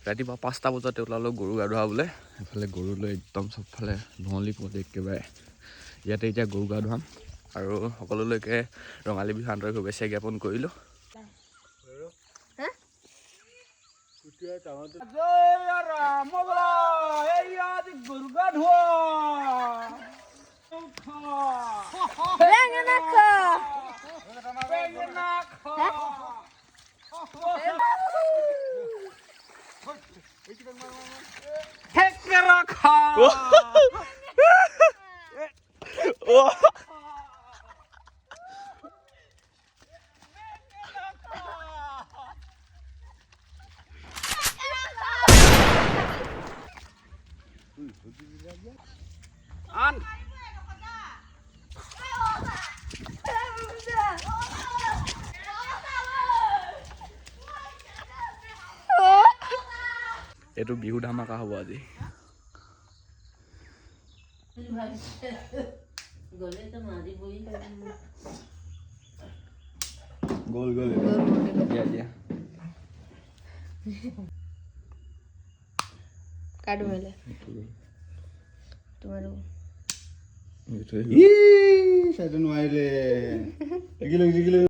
ৰাতিপুৱা 5টা বজাতে ওলালোঁ গৰু গা ধুৱাবলৈ। এইফালে গৰু লৈ একদম চবফালে নহলি পৰি একেবাৰে ইয়াতে এতিয়া গৰু গা ধুৱাম আৰু সকলোলৈকে ৰঙালী বিহু আন্তৰিক শুভেচ্ছা জ্ঞাপন কৰিলোঁ। এইটো বিহু ধামাকা হ'ব আজি। গ'ল দিয়া কাটো মেলে তোমাৰো নোৱাৰিলে